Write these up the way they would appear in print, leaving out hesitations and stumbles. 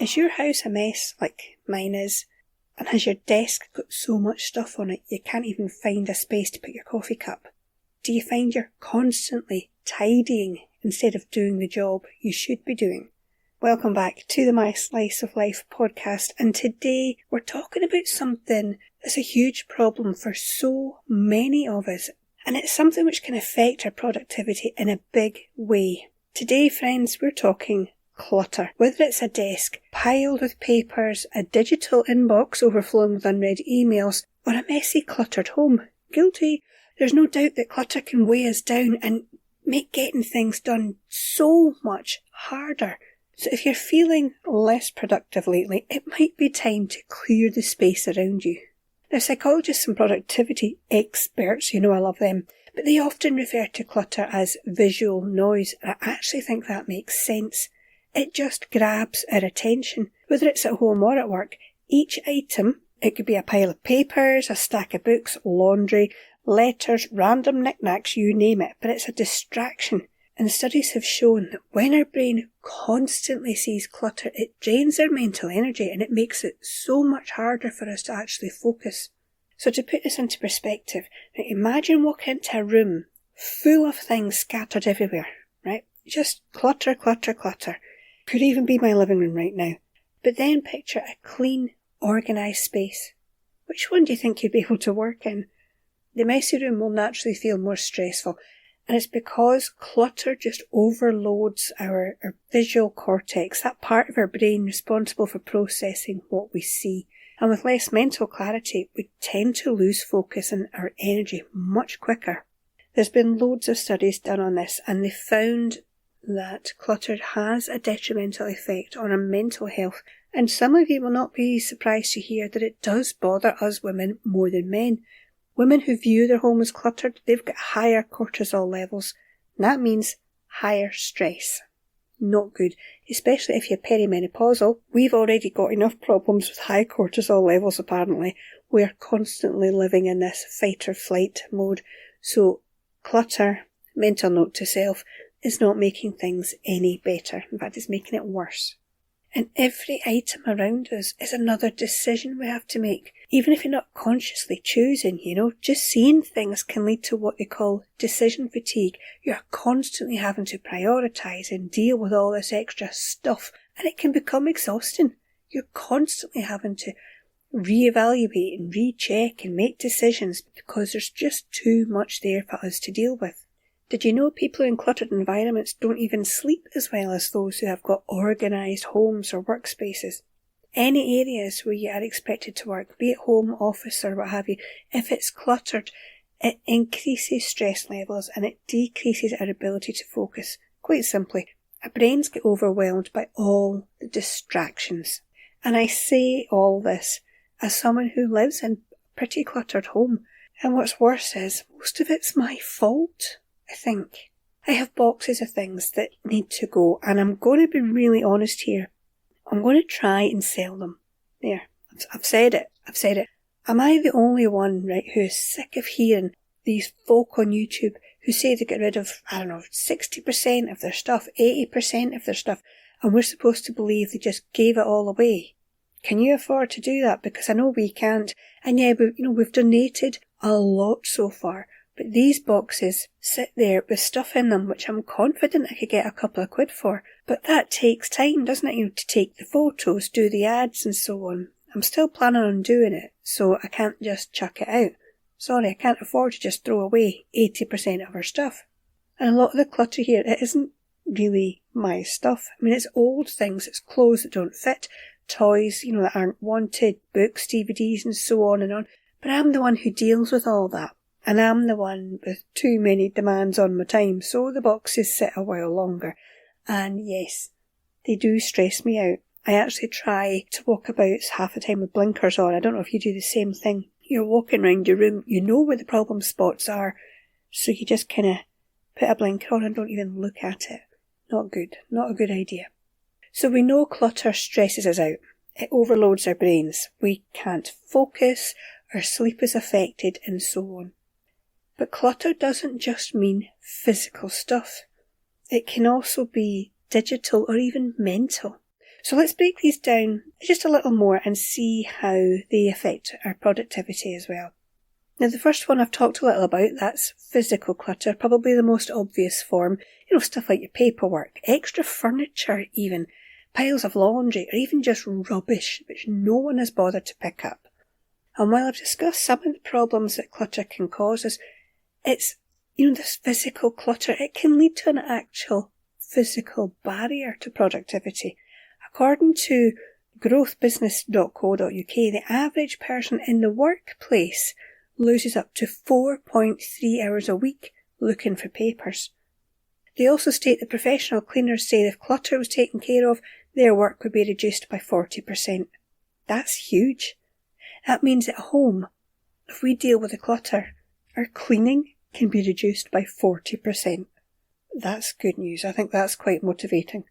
Is your house a mess like mine is? And has your desk got so much stuff on it you can't even find a space to put your coffee cup? Do you find you're constantly tidying instead of doing the job you should be doing? Welcome back to the My Slice of Life podcast, and today we're talking about something that's a huge problem for so many of us, and it's something which can affect our productivity in a big way. Today, friends, we're talking clutter. Whether it's a desk piled with papers, a digital inbox overflowing with unread emails, or a messy, cluttered home. Guilty. There's no doubt that clutter can weigh us down and make getting things done so much harder. So if you're feeling less productive lately, it might be time to clear the space around you. Now, psychologists and productivity experts, I love them, but they often refer to clutter as visual noise, and I actually think that makes sense. It just grabs our attention, whether it's at home or at work. Each item, it could be a pile of papers, a stack of books, laundry, letters, random knickknacks, you name it, but it's a distraction. And studies have shown that when our brain constantly sees clutter, it drains our mental energy and it makes it so much harder for us to actually focus. So to put this into perspective, now imagine walking into a room full of things scattered everywhere, right? Just clutter, clutter, clutter. Could even be my living room right now. But then picture a clean, organised space. Which one do you think you'd be able to work in? The messy room will naturally feel more stressful. And it's because clutter just overloads our visual cortex, that part of our brain responsible for processing what we see. And with less mental clarity, we tend to lose focus and our energy much quicker. There's been loads of studies done on this, and they found that clutter has a detrimental effect on our mental health. And some of you will not be surprised to hear that it does bother us women more than men. Women who view their home as cluttered, they've got higher cortisol levels. And that means higher stress. Not good, especially if you're perimenopausal. We've already got enough problems with high cortisol levels apparently. We're constantly living in this fight or flight mode. So clutter, mental note to self, is not making things any better. In fact, it's making it worse. And every item around us is another decision we have to make. Even if you're not consciously choosing, just seeing things can lead to what they call decision fatigue. You're constantly having to prioritise and deal with all this extra stuff, and it can become exhausting. You're constantly having to reevaluate and recheck and make decisions because there's just too much there for us to deal with. Did you know people in cluttered environments don't even sleep as well as those who have got organised homes or workspaces? Any areas where you are expected to work, be it home, office or what have you, if it's cluttered, it increases stress levels and it decreases our ability to focus. Quite simply, our brains get overwhelmed by all the distractions. And I say all this as someone who lives in a pretty cluttered home. And what's worse is, most of it's my fault. I think. I have boxes of things that need to go, and I'm going to be really honest here. I'm going to try and sell them. There. I've said it. Am I the only one, right, who is sick of hearing these folk on YouTube who say they get rid of, 60% of their stuff, 80% of their stuff, and we're supposed to believe they just gave it all away? Can you afford to do that? Because I know we can't. And yeah, we've donated a lot so far. But these boxes sit there with stuff in them which I'm confident I could get a couple of quid for. But that takes time, doesn't it? To take the photos, do the ads and so on. I'm still planning on doing it, so I can't just chuck it out. Sorry, I can't afford to just throw away 80% of our stuff. And a lot of the clutter here, it isn't really my stuff. It's old things, it's clothes that don't fit, toys, that aren't wanted, books, DVDs and so on and on. But I'm the one who deals with all that. And I'm the one with too many demands on my time, so the boxes sit a while longer. And yes, they do stress me out. I actually try to walk about half the time with blinkers on. I don't know if you do the same thing. You're walking around your room, you know where the problem spots are, so you just kind of put a blinker on and don't even look at it. Not good. Not a good idea. So we know clutter stresses us out. It overloads our brains. We can't focus, our sleep is affected, and so on. But clutter doesn't just mean physical stuff. It can also be digital or even mental. So let's break these down just a little more and see how they affect our productivity as well. Now, the first one I've talked a little about, that's physical clutter, probably the most obvious form. Stuff like your paperwork, extra furniture even, piles of laundry, or even just rubbish which no one has bothered to pick up. And while I've discussed some of the problems that clutter can cause us, it's, this physical clutter, it can lead to an actual physical barrier to productivity. According to growthbusiness.co.uk, the average person in the workplace loses up to 4.3 hours a week looking for papers. They also state that professional cleaners say if clutter was taken care of, their work would be reduced by 40%. That's huge. That means at home, if we deal with the clutter, our cleaning can be reduced by 40%. That's good news. I think that's quite motivating.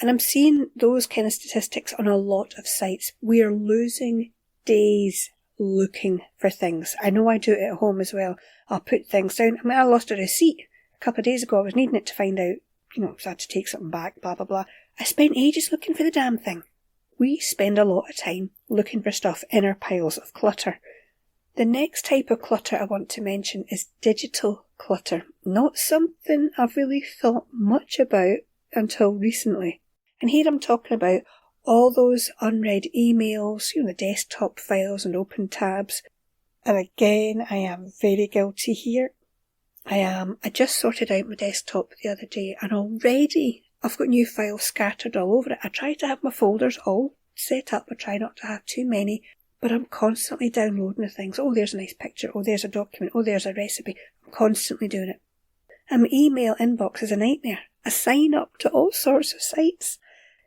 And I'm seeing those kind of statistics on a lot of sites. We are losing days looking for things. I know I do it at home as well. I'll put things down. I lost a receipt a couple of days ago. I was needing it to find out, because I had to take something back, blah, blah, blah. I spent ages looking for the damn thing. We spend a lot of time looking for stuff in our piles of clutter. The next type of clutter I want to mention is digital clutter. Not something I've really thought much about until recently. And here I'm talking about all those unread emails, the desktop files and open tabs. And again, I am very guilty here. I just sorted out my desktop the other day and already I've got new files scattered all over it. I try to have my folders all set up. I try not to have too many, but I'm constantly downloading the things. Oh, there's a nice picture. Oh, there's a document. Oh, there's a recipe. I'm constantly doing it. And my email inbox is a nightmare. I sign up to all sorts of sites.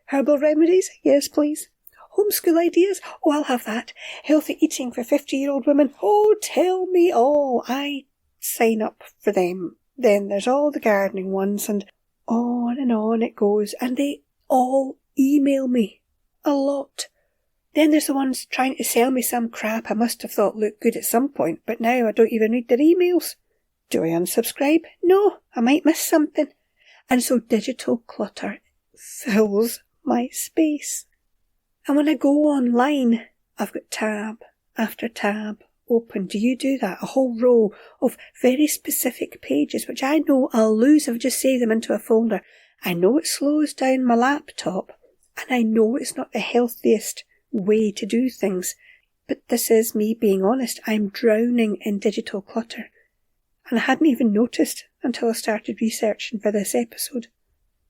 Herbal remedies? Yes, please. Homeschool ideas? Oh, I'll have that. Healthy eating for 50-year-old women? Oh, tell me all. I sign up for them. Then there's all the gardening ones and on it goes. And they all email me. A lot. Then there's the ones trying to sell me some crap I must have thought looked good at some point, but now I don't even read their emails. Do I unsubscribe? No, I might miss something. And so digital clutter fills my space. And when I go online, I've got tab after tab open. Do you do that? A whole row of very specific pages, which I know I'll lose if I just save them into a folder. I know it slows down my laptop, and I know it's not the healthiest way to do things. But this is me being honest. I'm drowning in digital clutter. And I hadn't even noticed until I started researching for this episode.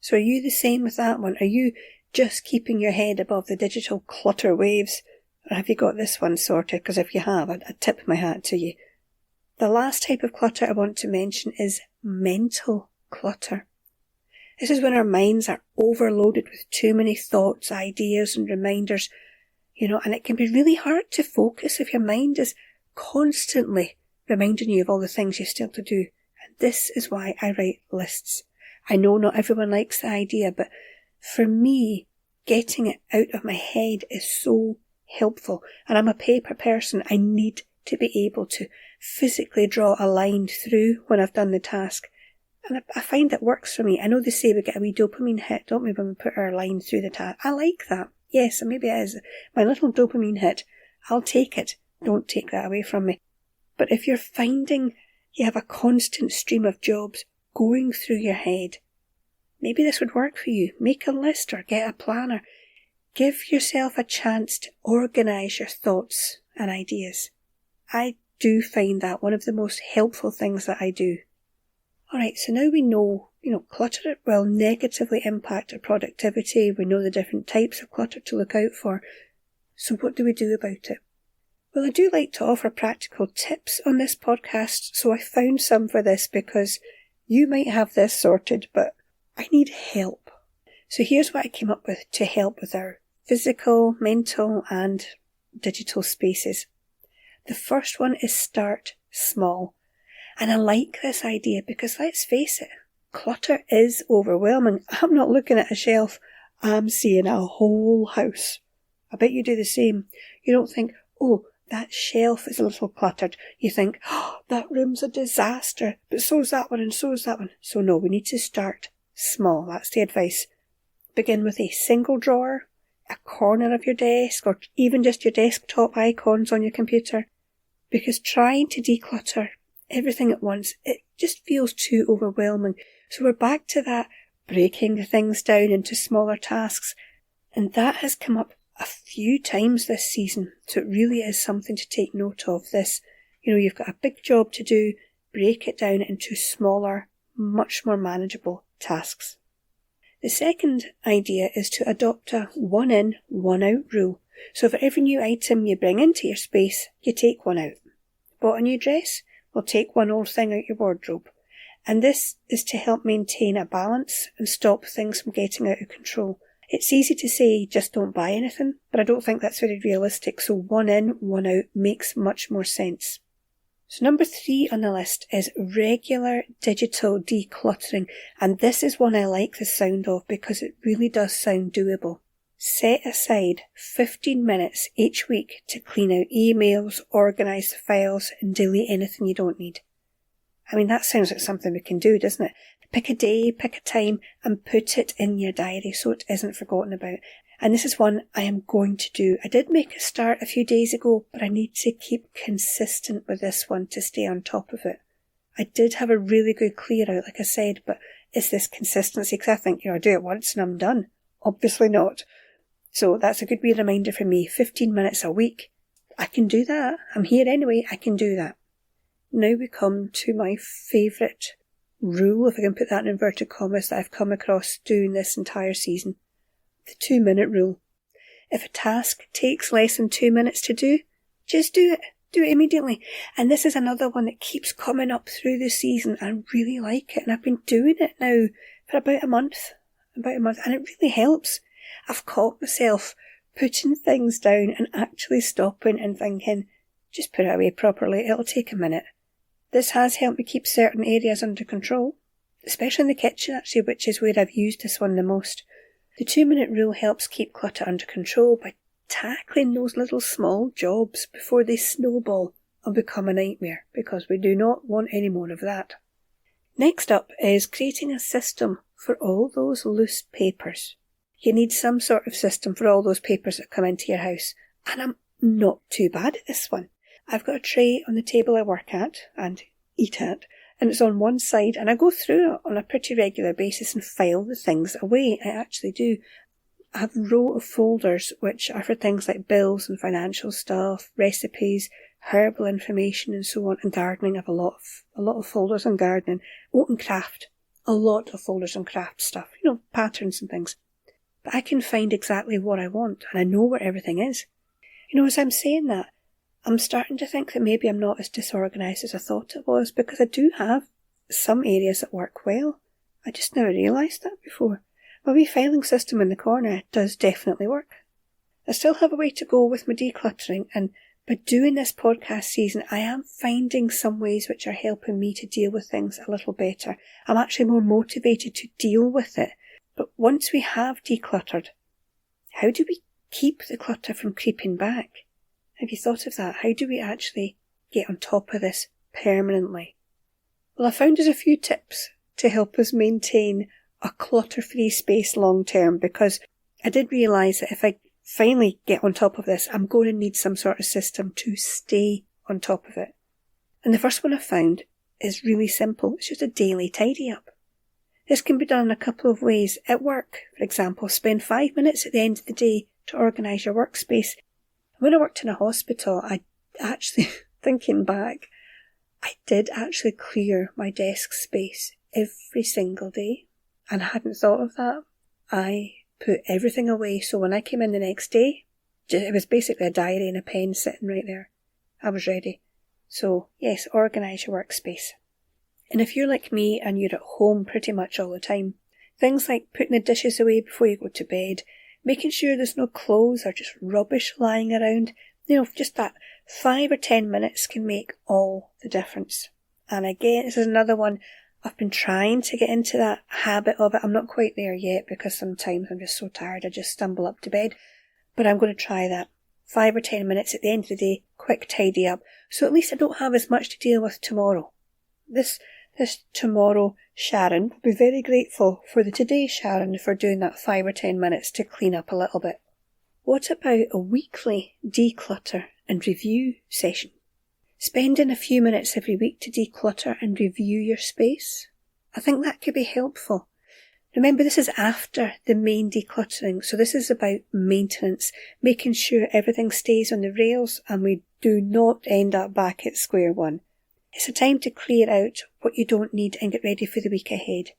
So are you the same with that one? Are you just keeping your head above the digital clutter waves? Or have you got this one sorted? Because if you have, I'd tip my hat to you. The last type of clutter I want to mention is mental clutter. This is when our minds are overloaded with too many thoughts, ideas and reminders, and it can be really hard to focus if your mind is constantly reminding you of all the things you still to do. And this is why I write lists. I know not everyone likes the idea, but for me, getting it out of my head is so helpful. And I'm a paper person. I need to be able to physically draw a line through when I've done the task. And I find it works for me. I know they say we get a wee dopamine hit, don't we, when we put our line through the task. I like that. Yes, and maybe it is my little dopamine hit. I'll take it. Don't take that away from me. But if you're finding you have a constant stream of jobs going through your head, maybe this would work for you. Make a list or get a planner. Give yourself a chance to organise your thoughts and ideas. I do find that one of the most helpful things that I do. Alright, so now we know, clutter will negatively impact our productivity. We know the different types of clutter to look out for. So what do we do about it? Well, I do like to offer practical tips on this podcast, so I found some for this because you might have this sorted, but I need help. So here's what I came up with to help with our physical, mental and digital spaces. The first one is start small. And I like this idea because let's face it, clutter is overwhelming. I'm not looking at a shelf, I'm seeing a whole house. I bet you do the same. You don't think, oh, that shelf is a little cluttered. You think, oh, that room's a disaster, but so's that one and so's that one. So no, we need to start small. That's the advice. Begin with a single drawer, a corner of your desk or even just your desktop icons on your computer. Because trying to declutter everything at once, it just feels too overwhelming. So we're back to that breaking things down into smaller tasks. And that has come up a few times this season. So it really is something to take note of. This, you've got a big job to do, break it down into smaller, much more manageable tasks. The second idea is to adopt a one in, one out rule. So for every new item you bring into your space, you take one out. Bought a new dress? Well, take one old thing out your wardrobe. And this is to help maintain a balance and stop things from getting out of control. It's easy to say just don't buy anything, but I don't think that's very realistic, so one in, one out makes much more sense. So number 3 on the list is regular digital decluttering, and this is one I like the sound of because it really does sound doable. Set aside 15 minutes each week to clean out emails, organise the files and delete anything you don't need. I mean, that sounds like something we can do, doesn't it? Pick a day, pick a time and put it in your diary so it isn't forgotten about. And this is one I am going to do. I did make a start a few days ago, but I need to keep consistent with this one to stay on top of it. I did have a really good clear out, like I said, but is this consistency? Because I think, I do it once and I'm done. Obviously not. So that's a good wee reminder for me. 15 minutes a week. I can do that. I'm here anyway. I can do that. Now we come to my favourite rule, if I can put that in inverted commas, that I've come across doing this entire season. The 2-minute rule. If a task takes less than 2 minutes to do, just do it. Do it immediately. And this is another one that keeps coming up through the season. I really like it. And I've been doing it now for about a month. And it really helps. I've caught myself putting things down and actually stopping and thinking, just put it away properly. It'll take a minute. This has helped me keep certain areas under control, especially in the kitchen actually, which is where I've used this one the most. The 2-minute rule helps keep clutter under control by tackling those little small jobs before they snowball and become a nightmare, because we do not want any more of that. Next up is creating a system for all those loose papers. You need some sort of system for all those papers that come into your house, and I'm not too bad at this one. I've got a tray on the table I work at and eat at, and it's on one side, and I go through it on a pretty regular basis and file the things away. I actually do. I have a row of folders which are for things like bills and financial stuff, recipes, herbal information and so on, and gardening. I have a lot of folders on gardening. Oh, and craft. A lot of folders on craft stuff, patterns and things. But I can find exactly what I want, and I know where everything is. As I'm saying that, I'm starting to think that maybe I'm not as disorganised as I thought it was, because I do have some areas that work well. I just never realised that before. My wee filing system in the corner does definitely work. I still have a way to go with my decluttering, and by doing this podcast season, I am finding some ways which are helping me to deal with things a little better. I'm actually more motivated to deal with it. But once we have decluttered, how do we keep the clutter from creeping back? Have you thought of that? How do we actually get on top of this permanently? Well, I found there's a few tips to help us maintain a clutter-free space long term, because I did realise that if I finally get on top of this, I'm going to need some sort of system to stay on top of it. And the first one I found is really simple. It's just a daily tidy up. This can be done in a couple of ways. At work, for example, spend 5 minutes at the end of the day to organise your workspace. When I worked in a hospital, I actually, thinking back, I did actually clear my desk space every single day, and I hadn't thought of that. I put everything away, so when I came in the next day, it was basically a diary and a pen sitting right there. I was ready. So yes, organise your workspace. And if you're like me and you're at home pretty much all the time, things like putting the dishes away before you go to bed, making sure there's no clothes or just rubbish lying around, just that 5 or 10 minutes can make all the difference. And again, this is another one, I've been trying to get into that habit of it. I'm not quite there yet, because sometimes I'm just so tired I just stumble up to bed. But I'm going to try that. 5 or 10 minutes at the end of the day, quick tidy up. So at least I don't have as much to deal with tomorrow. This tomorrow Sharon will be very grateful for the today Sharon for doing that 5 or 10 minutes to clean up a little bit. What about a weekly declutter and review session? Spending a few minutes every week to declutter and review your space. I think that could be helpful. Remember, this is after the main decluttering, so this is about maintenance, making sure everything stays on the rails and we do not end up back at square one. It's a time to clear out what you don't need and get ready for the week ahead.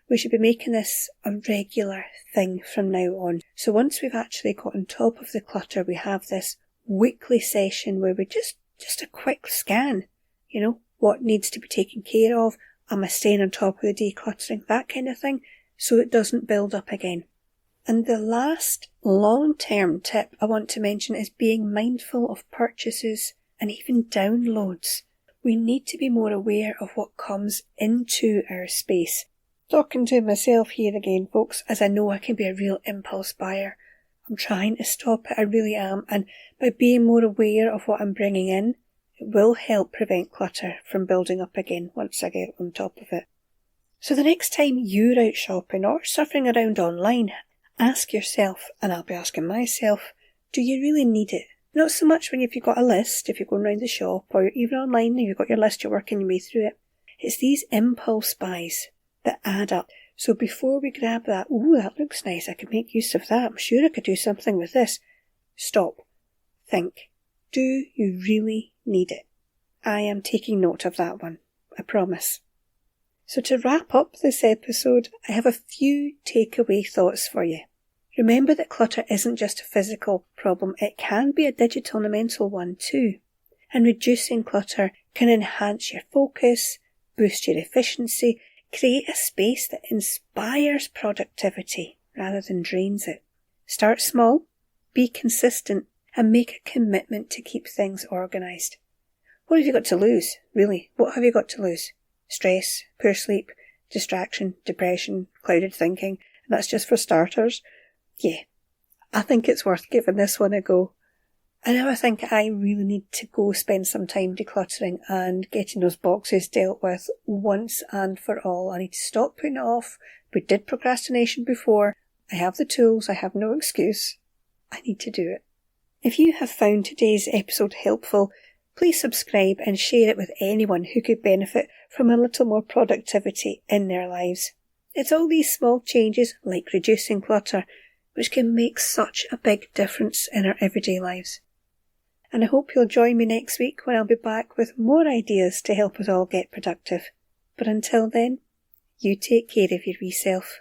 We should be making this a regular thing from now on. So once we've actually got on top of the clutter, we have this weekly session where we just a quick scan, what needs to be taken care of, am I staying on top of the decluttering, that kind of thing, so it doesn't build up again. And the last long-term tip I want to mention is being mindful of purchases and even downloads. We need to be more aware of what comes into our space. Talking to myself here again, folks, as I know I can be a real impulse buyer. I'm trying to stop it, I really am, and by being more aware of what I'm bringing in, it will help prevent clutter from building up again once I get on top of it. So the next time you're out shopping or surfing around online, ask yourself, and I'll be asking myself, do you really need it? Not so much when you've got a list, if you're going around the shop, or even online and you've got your list, you're working your way through it. It's these impulse buys that add up. So before we grab that, that looks nice, I could make use of that, I'm sure I could do something with this. Stop. Think. Do you really need it? I am taking note of that one. I promise. So to wrap up this episode, I have a few takeaway thoughts for you. Remember that clutter isn't just a physical problem, it can be a digital and a mental one too. And reducing clutter can enhance your focus, boost your efficiency, create a space that inspires productivity rather than drains it. Start small, be consistent, and make a commitment to keep things organised. What have you got to lose, really? What have you got to lose? Stress, poor sleep, distraction, depression, clouded thinking, and that's just for starters. Yeah, I think it's worth giving this one a go. And now I think I really need to go spend some time decluttering and getting those boxes dealt with once and for all. I need to stop putting it off. We did procrastination before. I have the tools. I have no excuse. I need to do it. If you have found today's episode helpful, please subscribe and share it with anyone who could benefit from a little more productivity in their lives. It's all these small changes, like reducing clutter, which can make such a big difference in our everyday lives. And I hope you'll join me next week when I'll be back with more ideas to help us all get productive. But until then, you take care of your wee self.